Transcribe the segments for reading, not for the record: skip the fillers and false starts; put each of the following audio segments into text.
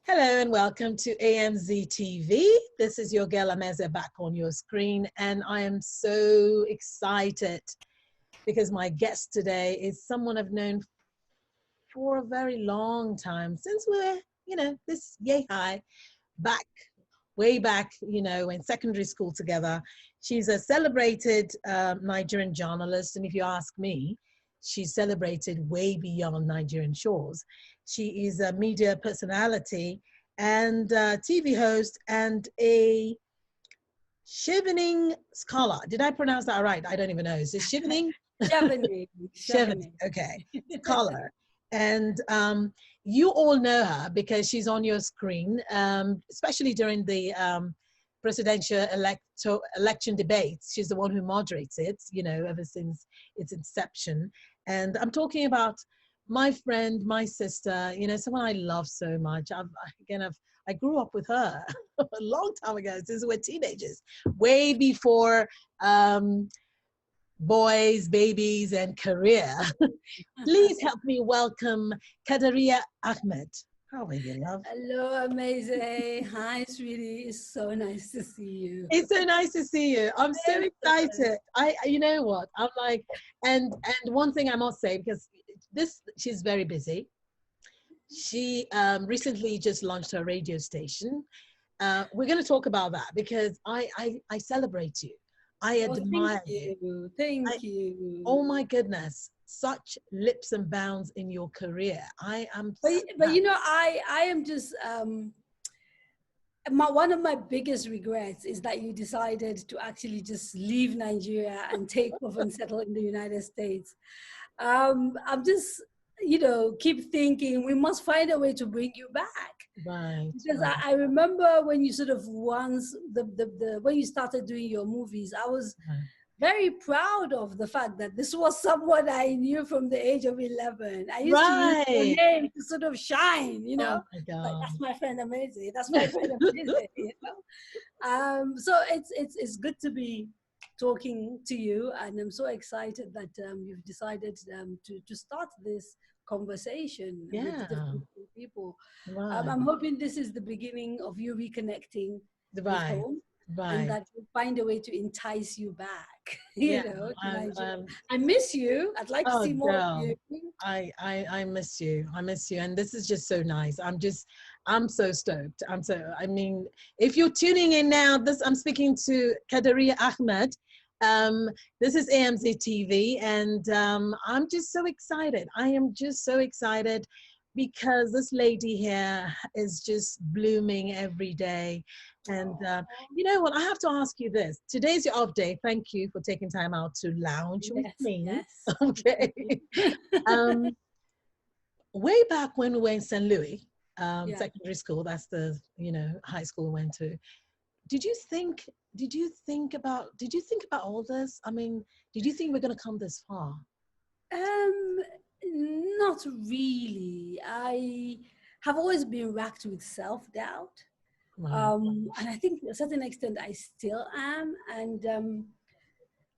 Hello and welcome to AMZtv. This is your girl Ameze back on your screen, and I am so excited because my guest today is someone I've known for a very long time, since we're, this yay high, back, way back, in secondary school together. She's a celebrated Nigerian journalist, and if you ask me, she's celebrated way beyond Nigerian shores. She is a media personality and a TV host and a Chevening scholar. Did I pronounce that right? I don't even know. Is it Chevening? Chevening. Okay. Scholar. And you all know her because she's on your screen, especially during the presidential election debates. She's the one who moderates it, ever since its inception. And I'm talking about my friend, my sister, someone I love so much. I grew up with her a long time ago, since we were teenagers, way before boys, babies, and career. Please help me welcome Kadaria Ahmed. How are you, love? Hello, Amazing. Hi, sweetie. It's so nice to see you. It's so nice to see you. I'm so excited. You know what? I'm like, and one thing I must say, because she's very busy. She recently just launched her radio station. We're going to talk about that because I celebrate you. I admire you. Thank you. Oh my goodness. Such leaps and bounds in your career. I am. But I am just one of my biggest regrets is that you decided to actually just leave Nigeria and take off and settle in the United States. I'm just keep thinking we must find a way to bring you back. Right. Because right. I remember when you sort of once when you started doing your movies, I was. Right. Very proud of the fact that this was someone I knew from the age of 11. I used to use your name to sort of shine, Oh my God. Like, that's my friend Amazing. That's my friend Amazing. So it's good to be talking to you, and I'm so excited that you've decided to start this conversation with different people. Right. I'm hoping this is the beginning of you reconnecting with home. Right. And that will find a way to entice you back. I miss you. I'd like to see more of you. I miss you. I miss you. And this is just so nice. I'm so stoked. If you're tuning in now, I'm speaking to Kadaria Ahmed. This is AMZtv, and I'm just so excited. I am just so excited because this lady here is just blooming every day. And you know what? I have to ask you this. Today's your off day. Thank you for taking time out to lounge with me. Yes. Okay. Way back when we were in St. Louis, secondary school, that's the high school we went to. Did you think about all this? I mean, did you think we're gonna come this far? Not really. I have always been racked with self-doubt. Right. And I think to a certain extent I still am. And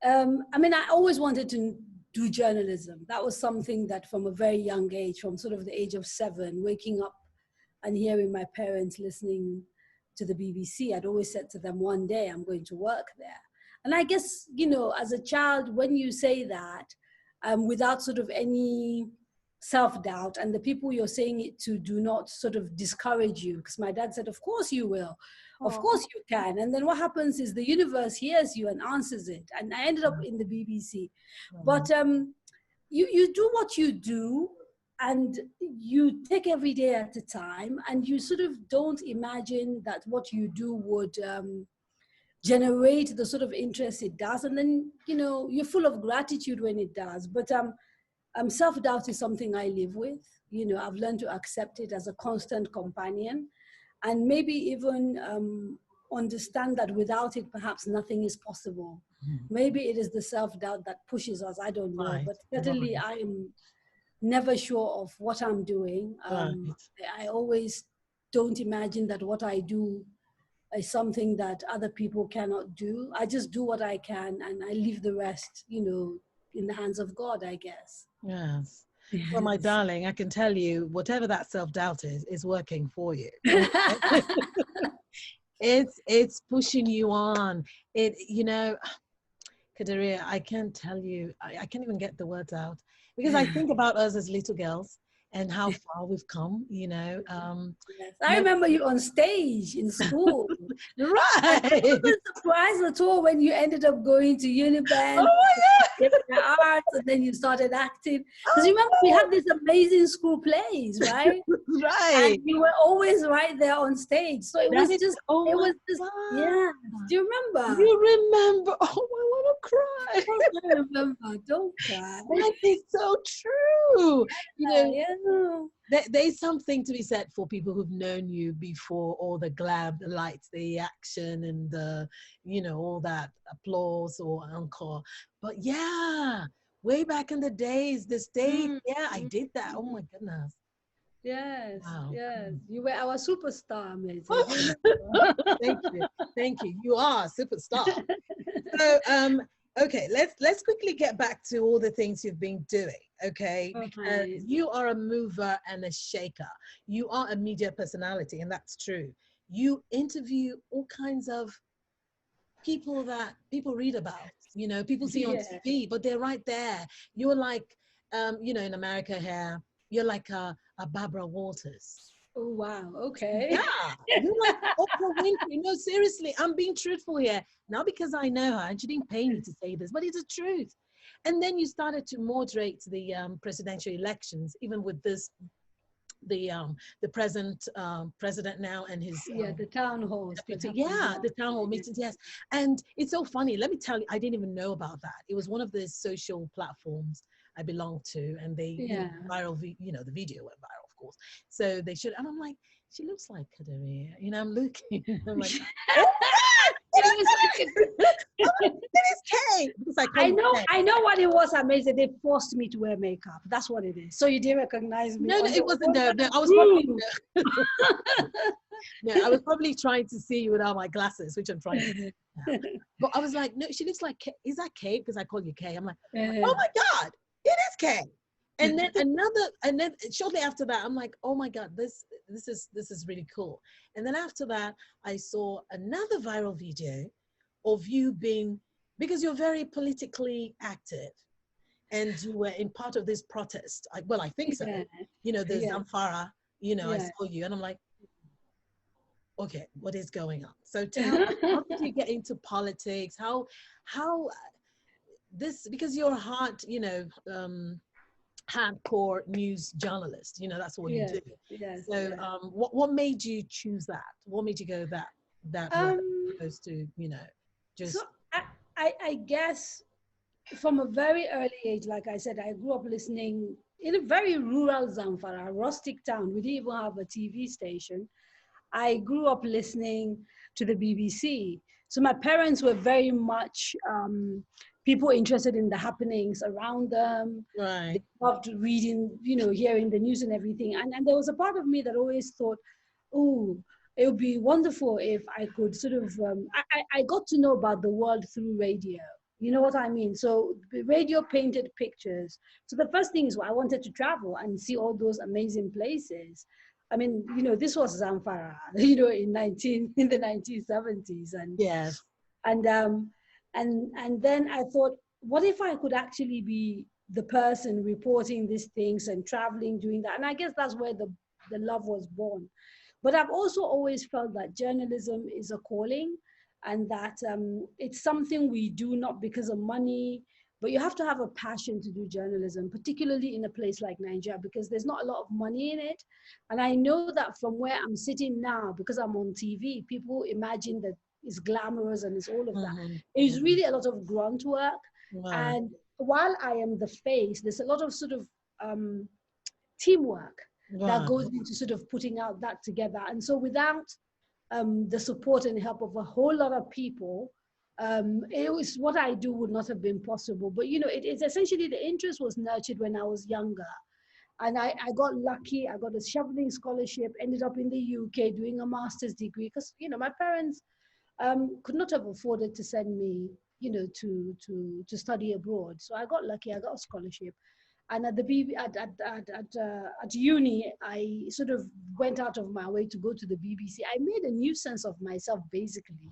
I always wanted to do journalism. That was something that from a very young age, from sort of the age of 7, waking up and hearing my parents listening to the BBC, I'd always said to them, one day I'm going to work there. And I guess, as a child, when you say that, without sort of any self-doubt, and the people you're saying it to do not sort of discourage you, because my dad said, of course you will, of course you can. And then what happens is the universe hears you and answers it. And I ended up in the BBC. But you do what you do, and you take every day at a time, and you sort of don't imagine that what you do would generate the sort of interest it does. And then, you're full of gratitude when it does. But self-doubt is something I live with. I've learned to accept it as a constant companion, and maybe even understand that without it, perhaps nothing is possible. Maybe it is the self-doubt that pushes us. I don't know. Right. But certainly I am never sure of what I'm doing. I always don't imagine that what I do is something that other people cannot do. I just do what I can, and I leave the rest, in the hands of God, I guess. Yes. Well, my Yes. darling, I can tell you, whatever that self-doubt is working for you. It's pushing you on. Kadaria, I can't tell you, I can't even get the words out because I think about us as little girls and how far we've come, Yes. I remember you on stage in school. I Right. wasn't surprised at all when you ended up going to Oh Uniband, my arts, and then you started acting. Because God. remember, we had these amazing school plays, right? Right. And you were always right there on stage. So it That was is, just, oh it my was just, God. yeah. Do you remember? You remember? Oh, I want to cry. Yes, I remember. Don't cry. That is so true. You know, Yeah. there's something to be said for people who've known you before all the glam, the lights, the action, and all that applause or encore. But yeah, way back in the days, the stage, Mm, yeah, I mm, did that. Oh mm. my goodness. Yes, Wow. yes. You were our superstar, mate. Do you remember? Thank you. Thank you. You are a superstar. So okay, let's quickly get back to all the things you've been doing, okay? Because Okay. you are a mover and a shaker. You are a media personality, and that's true. You interview all kinds of people that people read about, people see on Yeah. TV, but they're right there. You're like in America here, you're like a Barbara Walters. Oh, wow. Okay. Yeah, you're like Oprah Winfrey. No, seriously, I'm being truthful here. Not because I know her, and she didn't pay me to say this, but it's the truth. And then you started to moderate the presidential elections, even with the present president now and his Yeah, the town halls that deputy. happened Yeah, last the town hall year. meetings. Yes, and it's so funny. Let me tell you, I didn't even know about that. It was one of the social platforms I belong to, and they, Yeah. viral. The video went viral, of course. So they should, and I'm like, she looks like Kadaria. I'm looking. I'm like, oh my God, it is Kay. Because I call you Kay. I know what it was, Amazing. They forced me to wear makeup. That's what it is. So you didn't recognize me No, no, on the it wasn't. one No, that no, I was probably approved. no, I was probably trying to see you without my glasses, which I'm trying to do now. But I was like, no, she looks like Kay. Is that Kay? Because I call you Kay. I'm like, oh my God, it is Kay. And then and then shortly after that, I'm like, oh my God, this is really cool. And then after that, I saw another viral video of you being, because you're very politically active and you were in part of this protest. I think so. Yeah, The yeah, Zamfara, I yeah. saw you and I'm like, okay, what is going on? So tell me, how did you get into politics? How this, because you're a hardcore news journalist, that's what you Yes, do. yes, So yes. what made you choose that? What made you go that way, Um, opposed to, so just I guess from a very early age, like I said, I grew up listening in a very rural Zamfara, a rustic town. We didn't even have a TV station. I grew up listening to the BBC. So my parents were very much people interested in the happenings around them. They right? loved reading, hearing the news and everything. And there was a part of me that always thought, oh, it would be wonderful if I could sort of, I got to know about the world through radio. You know what I mean? So the radio painted pictures. So the first thing is I wanted to travel and see all those amazing places. I mean, this was Zamfara, in the 1970s, Yes. and um, and then I thought, what if I could actually be the person reporting these things and traveling, doing that? And I guess that's where the love was born. But I've also always felt that journalism is a calling, and that it's something we do not because of money, but you have to have a passion to do journalism, particularly in a place like Nigeria, because there's not a lot of money in it. And I know that from where I'm sitting now, because I'm on TV, people imagine that it's glamorous and it's all of that. Mm-hmm. It's Mm-hmm. really a lot of grunt work. Right. And while I am the face, there's a lot of sort of teamwork that Right. goes into sort of putting out that together. And so without the support and help of a whole lot of people, it was what I do would not have been possible. But it's essentially the interest was nurtured when I was younger. And I got lucky. I got a shoveling scholarship, ended up in the UK doing a master's degree because, my parents could not have afforded to send me, to study abroad. So I got lucky. I got a scholarship. And at the at uni, I sort of went out of my way to go to the BBC. I made a nuisance of myself basically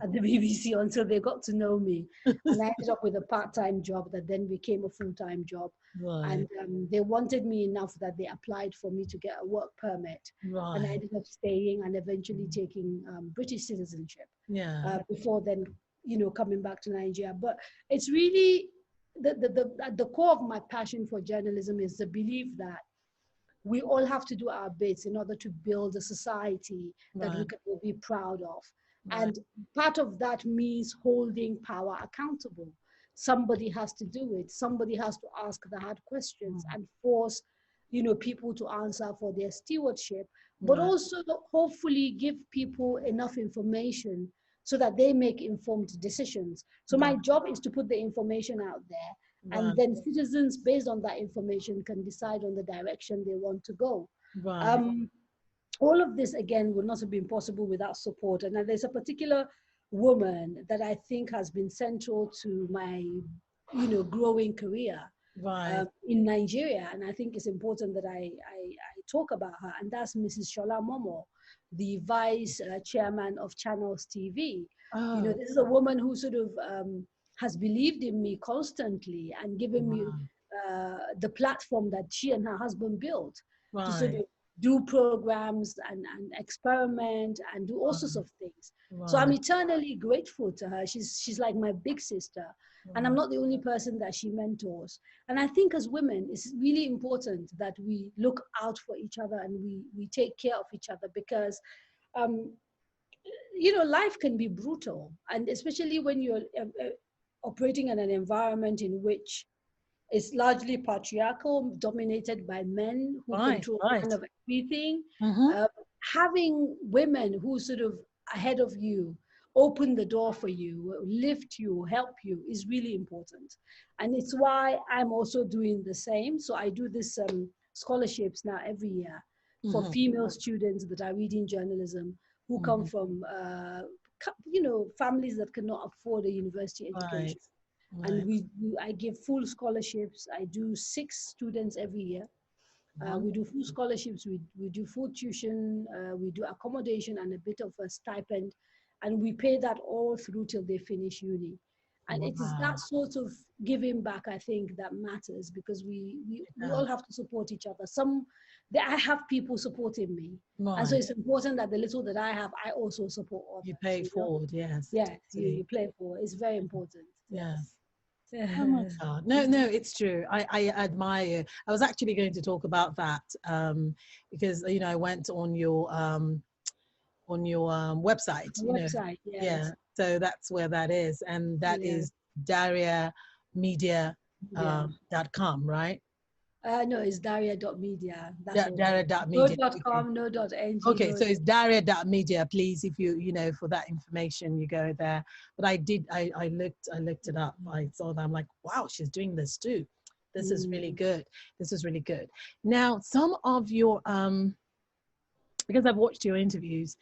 at the BBC until they got to know me, and I ended up with a part-time job that then became a full-time job. Right. And they wanted me enough that they applied for me to get a work permit, and I Right. ended up staying and eventually taking British citizenship. Yeah. Before then, coming back to Nigeria. But it's really at the core of my passion for journalism is the belief that we all have to do our bits in order to build a society that we Right. can all be proud of. Right. And part of that means holding power accountable. Somebody has to do it. Somebody has to ask the hard questions and force, people to answer for their stewardship, but Right. also hopefully give people enough information so that they make informed decisions. So my Right. job is to put the information out there, and Right. then citizens, based on that information, can decide on the direction they want to go. Right. Um, all of this, again, would not have been possible without support. And there's a particular woman that I think has been central to my, growing career Right. in Nigeria. And I think it's important that I talk about her. And that's Mrs. Shola Momo, the vice chairman of Channels TV. Oh, This is a woman who sort of has believed in me constantly and given me wow. the platform that she and her husband built to sort Right. of do programs and experiment and do all sorts of things. So I'm Right. eternally grateful to her. She's like my big sister. And I'm Right. not the only person that she mentors. And I think as women, it's really important that we look out for each other and we take care of each other, because um, life can be brutal. And especially when you're operating in an environment in which it's largely patriarchal, dominated by men who Right. control Right. kind of everything. Mm-hmm. Uh, Having women who sort of ahead of you, open the door for you, lift you, help you is really important. And it's why I'm also doing the same. So I do this scholarships now every year for Mm-hmm. female students that are reading journalism who come Mm-hmm. from, families that cannot afford a university Right. education. And Right. I give full scholarships. I do 6 students every year. We do full scholarships, we do full tuition, we do accommodation and a bit of a stipend, and we pay that all through till they finish uni. And it is Wow. that sort of giving back, I think, that matters, because we all have to support each other. I have people supporting me. And so Right. it's important that the little that I have, I also support You others, pay forward. Yes. Yes, Totally. you play for. It's very important. Yeah. Yes. Oh my God. No, no, it's true. I admire you. I was actually going to talk about that because, I went on your website, Website, yeah. yes. So that's where that is. And that Yeah. is daria.media Yeah. .com, right? No, it's daria.media. That's all. No Daria.media. Okay. .com, no .ng, Okay, no. so it's daria.media. Please, if for that information, you go there. But I looked it up. I saw that. I'm like, wow, she's doing this too. This is really good. This is really good. Now, some of your, because I've watched your interviews,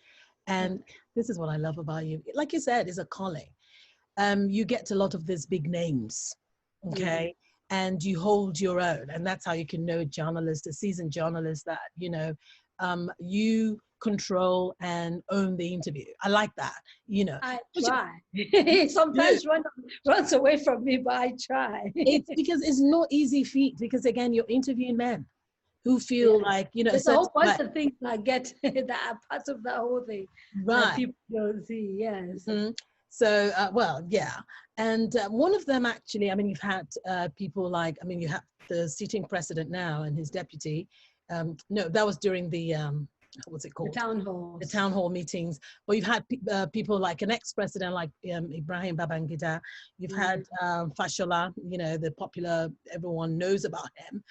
and this is what I love about you. Like you said, it's a calling. You get a lot of these big names, okay? And you hold your own. And that's how you can know a journalist, a seasoned journalist, that, you control and own the interview. I like that, I Which try. you do. Sometimes runs away from me, but I try. It's because it's not easy feat, because again, you're interviewing men who feel Yeah. like, a There's a whole certain way. bunch of things I get that are part of that whole thing that Right. people don't see. Yes. So, well, yeah. And one of them, actually, I mean, you've had people like, I mean, you have the sitting president now and his deputy. No, that was during the, what's it called? The town halls. The town hall meetings. But you've had people like an ex-president like Ibrahim Babangida. You've had Fashola, the popular, everyone knows about him,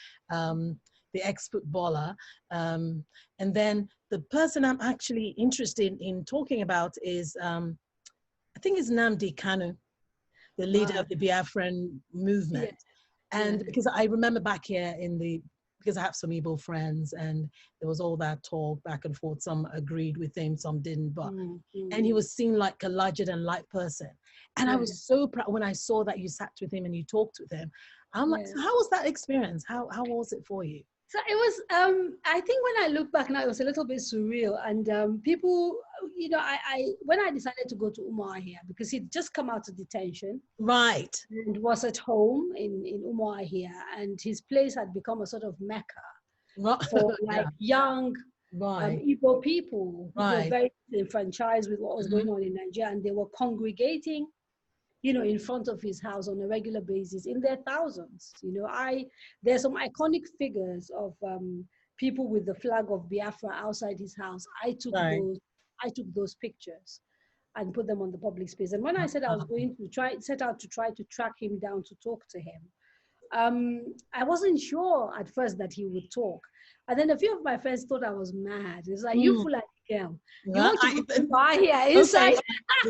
the ex-footballer. And then the person I'm actually interested in talking about is, I think it's Nnamdi Kanu, the leader of the Biafran movement. Yes. And because I remember back here because I have some Igbo friends, and there was all that talk back and forth. Some agreed with him, some didn't, but, and he was seen like a larger than life person. And I was so proud when I saw that you sat with him and you talked with him. Yeah. How was that experience? How was it for you? So it was, I think when I look back now, it was a little bit surreal. And people, when I decided to go to Umuahia, because he'd just come out of detention Right. and was at home in Umuahia, and his place had become a sort of mecca Right. for Yeah. like young Right. Igbo people who were Right. very enfranchised with what was Mhm. going on in Nigeria, and they were congregating, in front of his house on a regular basis in their thousands. There's some iconic figures of people with the flag of Biafra outside his house. Right. I took those pictures and put them on the public space. And when I said I was going to set out to try to track him down to talk to him, I wasn't sure at first that he would talk. And then a few of my friends thought I was mad. It's like, you Mm. fool like girl. You Right. want to go to buy here Okay. inside,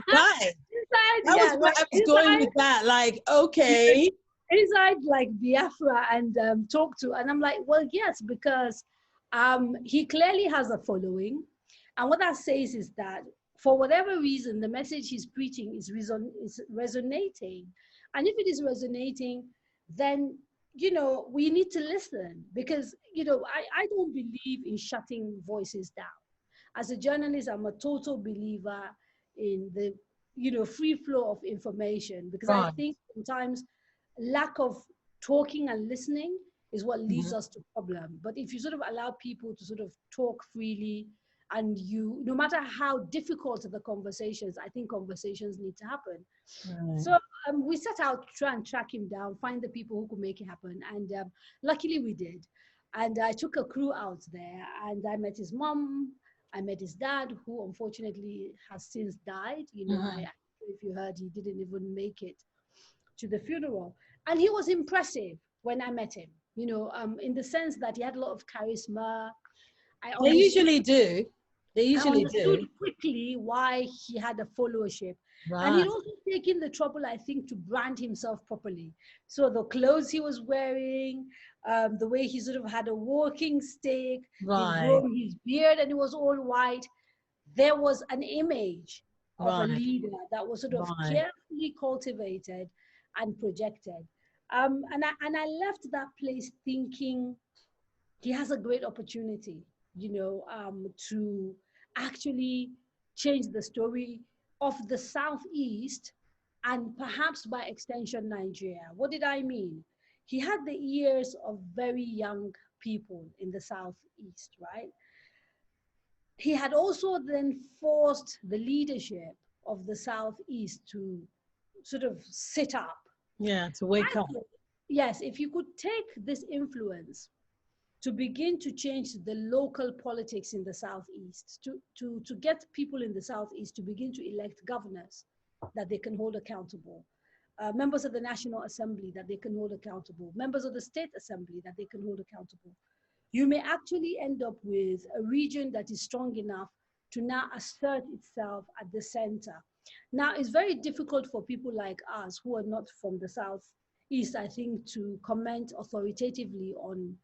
Right. inside, That was yeah, where like I was going with that. Like, okay. inside like Biafra and talk to. And I'm like, well, yes, because he clearly has a following. And what that says is that for whatever reason, the message he's preaching is resonating. And if it is resonating, then, we need to listen because, I don't believe in shutting voices down. As a journalist, I'm a total believer in the, free flow of information because I Right. think sometimes lack of talking and listening is what leads Mhm. us to problem. But if you sort of allow people to sort of talk freely and no matter how difficult the conversations, I think conversations need to happen. Right. So we set out to try and track him down, find the people who could make it happen. And luckily we did. And I took a crew out there and I met his mom. I met his dad, who unfortunately has since died. Mhm. If you heard, he didn't even make it to the funeral. And he was impressive when I met him, in the sense that he had a lot of charisma. I They understood usually do. They I usually understood do. quickly why he had a followership. And Right. he'd also taken the trouble, I think, to brand himself properly. So the clothes he was wearing, the way he sort of had a walking stick, he'd Right. grown his beard and it was all white. There was an image of a Right. leader that was sort of Right. carefully cultivated and projected. And I left that place thinking, he has a great opportunity, to actually change the story of the Southeast and perhaps by extension, Nigeria. What did I mean? He had the ears of very young people in the Southeast, right? He had also then forced the leadership of the Southeast to sort of sit up. Yeah. To wake I up. thought, yes, if you could take this influence to begin to change the local politics in the Southeast, to get people in the Southeast to begin to elect governors that they can hold accountable, members of the National Assembly that they can hold accountable, members of the State Assembly that they can hold accountable. You may actually end up with a region that is strong enough to now assert itself at the center. Now, it's very difficult for people like us who are not from the Southeast, I think, to comment authoritatively on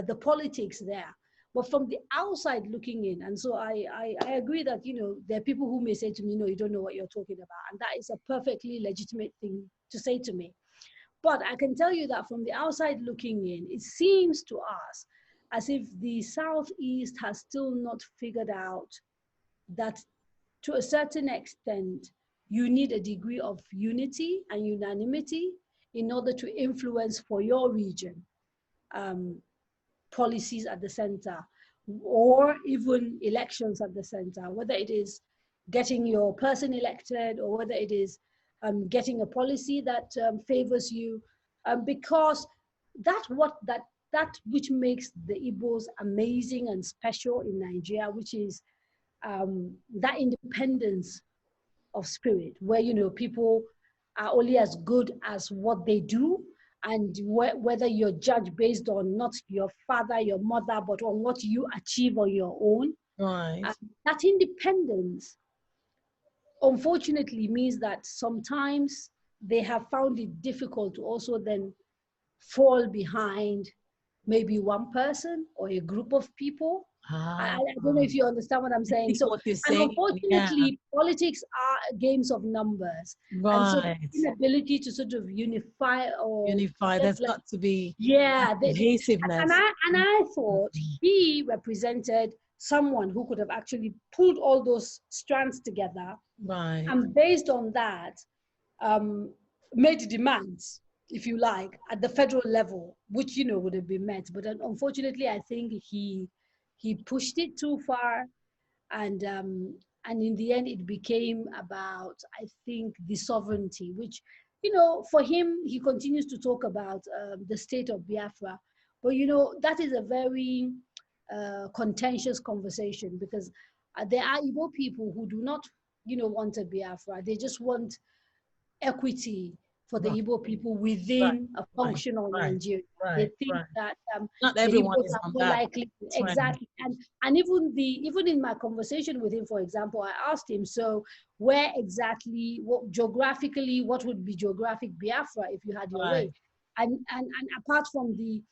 the politics there. But from the outside looking in, and so I agree that, there are people who may say to me, no, you don't know what you're talking about. And that is a perfectly legitimate thing to say to me. But I can tell you that from the outside looking in, it seems to us as if the Southeast has still not figured out that to a certain extent, you need a degree of unity and unanimity in order to influence for your region. Policies at the center, or even elections at the center, whether it is getting your person elected or whether it is getting a policy that favors you, because that which makes the Igbos amazing and special in Nigeria, which is that independence of spirit, where people are only as good as what they do, and whether you're judged based on not your father, your mother, but on what you achieve on your own. Right. That independence, unfortunately, means that sometimes they have found it difficult to also then fall behind maybe one person or a group of people Ah, I don't know if you understand what I'm I saying. see So, what you're and saying. Yeah, unfortunately, politics are games of numbers, and so the right. inability to sort of unify or Unify. get There's like, got to be yeah, cohesiveness. and I thought he represented someone who could have actually pulled all those strands together, Right. and based on that, um, made demands, if you like, at the federal level, which would have been met. But unfortunately, I think he pushed it too far, and in the end, it became about, I think, the sovereignty, which for him, he continues to talk about the state of Biafra, but that is a very contentious conversation, because there are Igbo people who do not want a Biafra. They just want equity for the Right. Igbo people Right. within a Right. functional Right. Nigeria. They Right. think Right. that Not the everyone Igbos is are on more that likely, trend. exactly. And even in my conversation with him, for example, I asked him, so where exactly, what would be geographic Biafra if you had your way? Right. And apart from the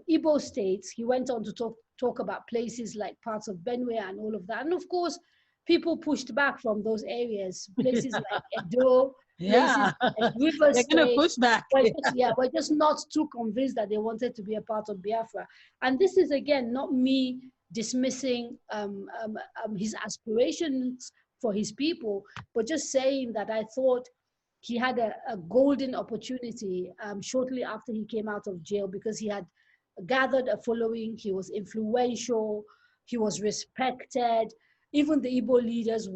Igbo states, he went on to talk about places like parts of Benue and all of that. And of course, people pushed back from those areas, places like Edo, places Yeah. like River They're gonna State. push back. We're just not too convinced that they wanted to be a part of Biafra. And this is, again, not me dismissing his aspirations for his people, but just saying that I thought he had a golden opportunity shortly after he came out of jail, because he had gathered a following, he was influential, he was respected. Even the Igbo leaders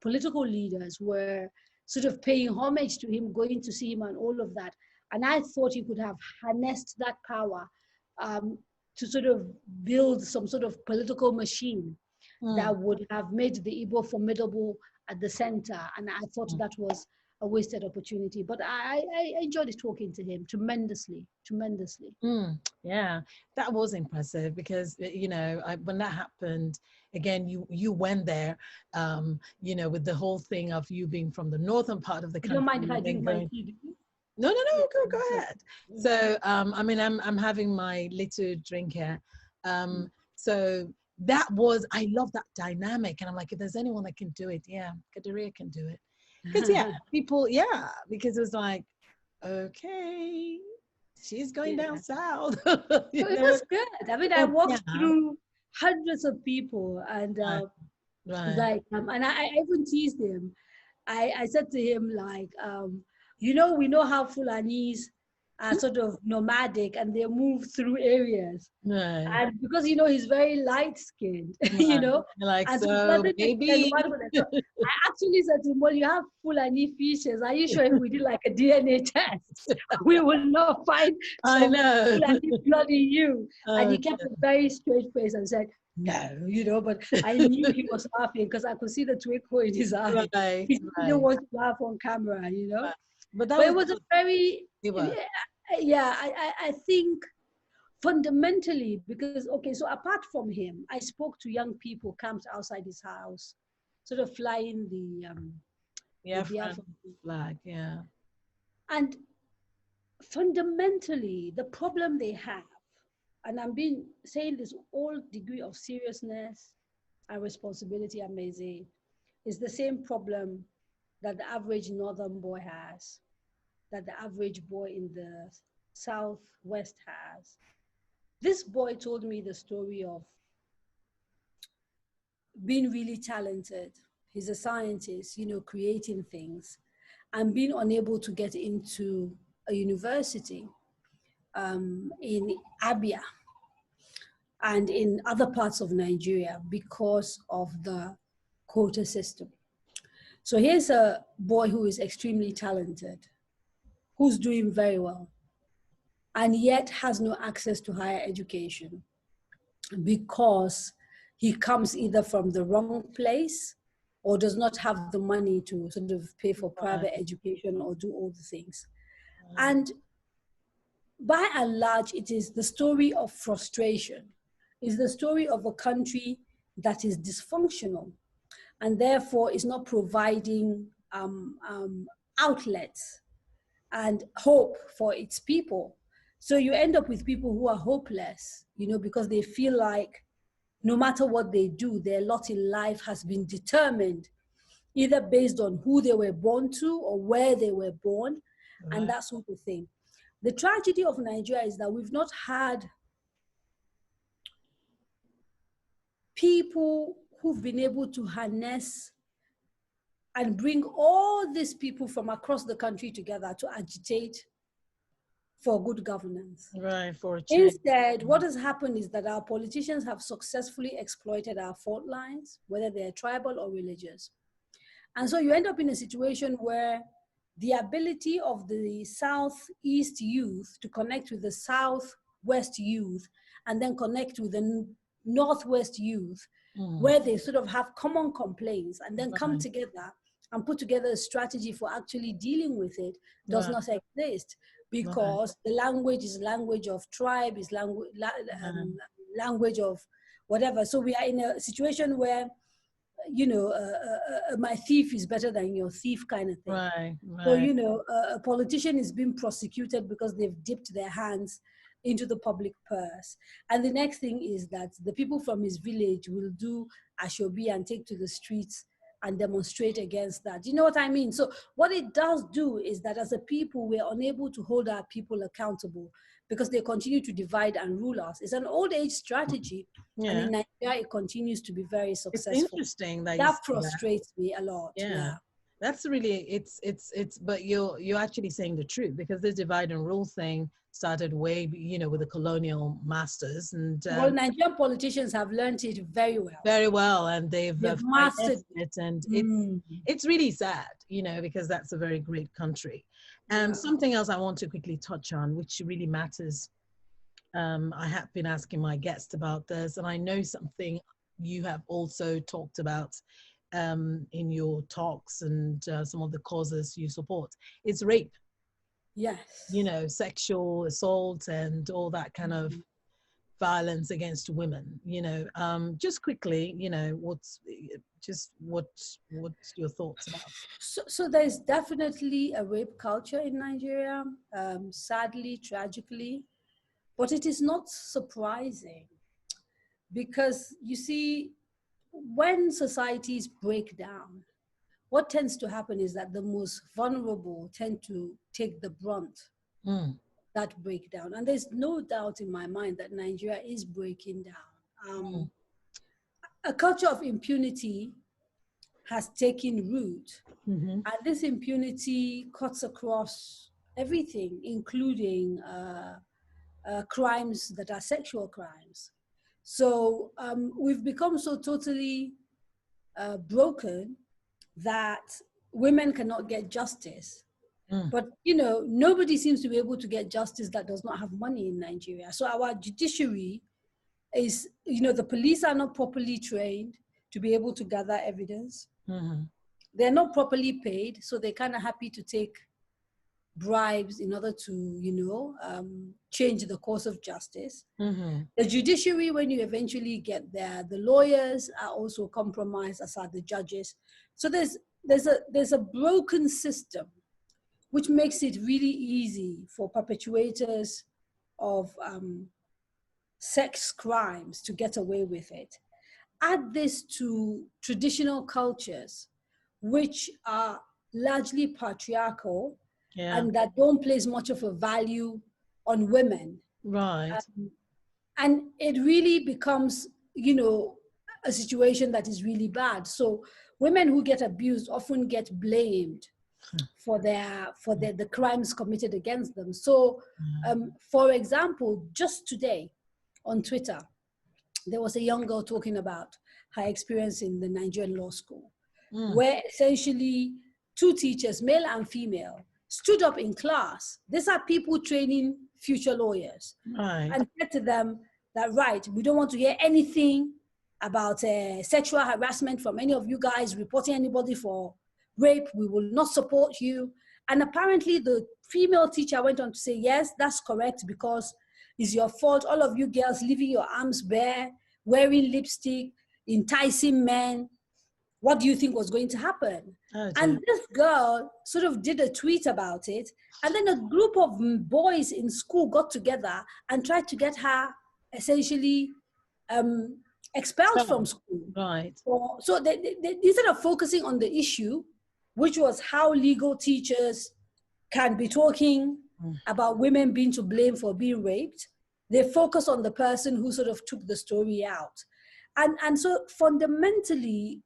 political leaders were sort of paying homage to him, going to see him and all of that. And I thought he could have harnessed that power um, to sort of build some sort of political machine that Mm. would have made the Igbo formidable at the center. And I thought that was a wasted opportunity. But I enjoyed talking to him tremendously, tremendously. Mm, yeah, that was impressive because when that happened again, you went there, with the whole thing of you being from the northern part of the You don't country mind if I and then drink my going. tea, do you? No, no, Yeah. no, go ahead. So, I mean, I'm having my little drink here. So that was, I love that dynamic, and I'm like, if there's anyone that can do it, yeah, Kadaria can do it. Because people, because it was like, okay, she's going Yeah. down south. So it was good. I mean, I Yeah, walked through hundreds of people, and right, right. like, and I even teased him. I said to him, like, we know how Fulanis are sort of nomadic and they move through areas. Right, And because, he's very light skinned, right. Like, and to a so certain extent, maybe. so I actually said to him, well, you have Fulani features. Are you sure if we did like a DNA test, we will not find I some know. Fulani blood in you? And he kept Okay. a very straight face and said, no, but I knew he was laughing because I could see the twinkle in his eye. Right, He didn't right, want to laugh on camera. right. But that But was, it was a very, it was. yeah, I think fundamentally, because, okay, so apart from him, I spoke to young people camped outside his house, sort of flying the Yeah, friend Biafra. flag, yeah. And fundamentally, the problem they have, and I'm being saying this all degree of seriousness and responsibility, amazing, is the same problem that the average northern boy has, that the average boy in the southwest has. This boy told me the story of being really talented. He's a scientist, creating things, and being unable to get into a university in Abia and in other parts of Nigeria because of the quota system. So here's a boy who is extremely talented, who's doing very well, and yet has no access to higher education because he comes either from the wrong place or does not have the money to sort of pay for Right, private education or do all the things. right. And by and large, it is the story of frustration. It's the story of a country that is dysfunctional and therefore is not providing outlets and hope for its people. So you end up with people who are hopeless, because they feel like no matter what they do, their lot in life has been determined either based on who they were born to or where they were born, and that sort of thing. The tragedy of Nigeria is that we've not had people who've been able to harness and bring all these people from across the country together to agitate for good governance. Right, for a change. Instead, what has happened is that our politicians have successfully exploited our fault lines, whether they're tribal or religious. And so you end up in a situation where the ability of the Southeast youth to connect with the Southwest youth and then connect with the Northwest youth, where they sort of have common complaints and then come together and put together a strategy for actually dealing with it does not exist, because the language is language of tribe, is language of whatever. So we are in a situation where, you know, my thief is better than your thief kind of thing. Right. So, you know, a politician is being prosecuted because they've dipped their hands into the public purse. And the next thing is that the people from his village will do ashobi and take to the streets and demonstrate against that. You know what I mean? So what it does do is that as a people, we're unable to hold our people accountable because they continue to divide and rule us. It's an old age strategy. And in Nigeria, it continues to be very successful. It's interesting that frustrates me a lot. Yeah. That's really, it's, but you're actually saying the truth, because this divide and rule thing started way, you know, with the colonial masters. And well, Nigerian politicians have learned it very well. Very well, and they've mastered it, and it's really sad, you know, because that's a very great country. And something else I want to quickly touch on, which really matters. I have been asking my guests about this, and I know something you have also talked about in your talks and some of the causes you support. It's rape. Yes. You know, sexual assault and all that kind of violence against women, you know. Just quickly, you know, what's your thoughts about it? So there's definitely a rape culture in Nigeria, sadly, tragically, but it is not surprising, because you see, when societies break down, what tends to happen is that the most vulnerable tend to take the brunt that breakdown. And there's no doubt in my mind that Nigeria is breaking down. A culture of impunity has taken root, and this impunity cuts across everything, including crimes that are sexual crimes. So we've become so totally broken that women cannot get justice. But, you know, nobody seems to be able to get justice that does not have money in Nigeria. So our judiciary is, you know, the police are not properly trained to be able to gather evidence. They're not properly paid, so they're kind of happy to take bribes in order to, you know, change the course of justice. The judiciary, when you eventually get there, the lawyers are also compromised, as are the judges. So there's a broken system, which makes it really easy for perpetuators of sex crimes to get away with it. Add this to traditional cultures, which are largely patriarchal, and that don't place much of a value on women. Right. And it really becomes, you know, a situation that is really bad. So women who get abused often get blamed for the crimes committed against them. So, for example, just today on Twitter, there was a young girl talking about her experience in the Nigerian law school, where essentially two teachers, male and female, stood up in class. These are people training future lawyers, and said to them that, right, we don't want to hear anything about sexual harassment from any of you guys reporting anybody for rape. We will not support you. And apparently the female teacher went on to say, yes, that's correct, because it's your fault. All of you girls leaving your arms bare, wearing lipstick, enticing men. What do you think was going to happen? And this girl sort of did a tweet about it. And then a group of boys in school got together and tried to get her essentially expelled So, from school. right. So they, instead of focusing on the issue, which was how legal teachers can be talking about women being to blame for being raped, they focus on the person who sort of took the story out. And so fundamentally,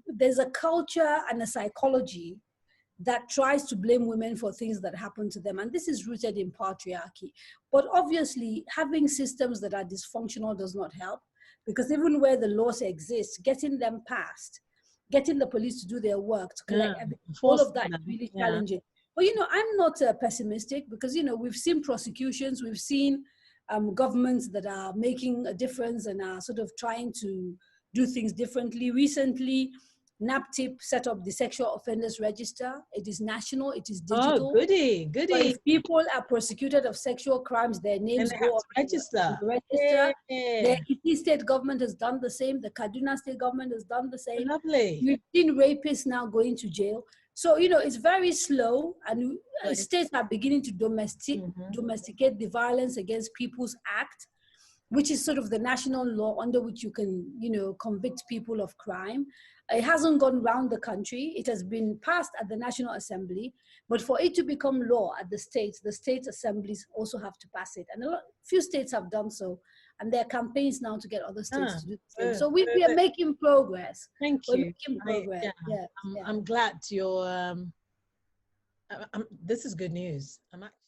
there's a culture and a psychology that tries to blame women for things that happen to them. And this is rooted in patriarchy. But obviously, having systems that are dysfunctional does not help, because even where the laws exist, getting them passed, getting the police to do their work, to collect all of that is really challenging. But, you know, I'm not pessimistic, because, you know, we've seen prosecutions, we've seen governments that are making a difference and are sort of trying to do things differently. Recently, NAPTIP set up the Sexual Offenders Register. It is national, it is digital. Oh, goody. So if people are prosecuted of sexual crimes, their names go up to register. the register. Yeah. The Ekiti state government has done the same. The Kaduna state government has done the same. Lovely. We've seen rapists now going to jail. So, you know, it's very slow, and states are beginning to domesticate the Violence Against People's Act, which is sort of the national law under which you can, you know, convict people of crime. It hasn't gone around the country. It has been passed at the National Assembly, but for it to become law at the state assemblies also have to pass it. And few states have done so, and there are campaigns now to get other states to do the same. So we are making progress. Thank We're you. making progress. I'm glad you're, this is good news. I'm actually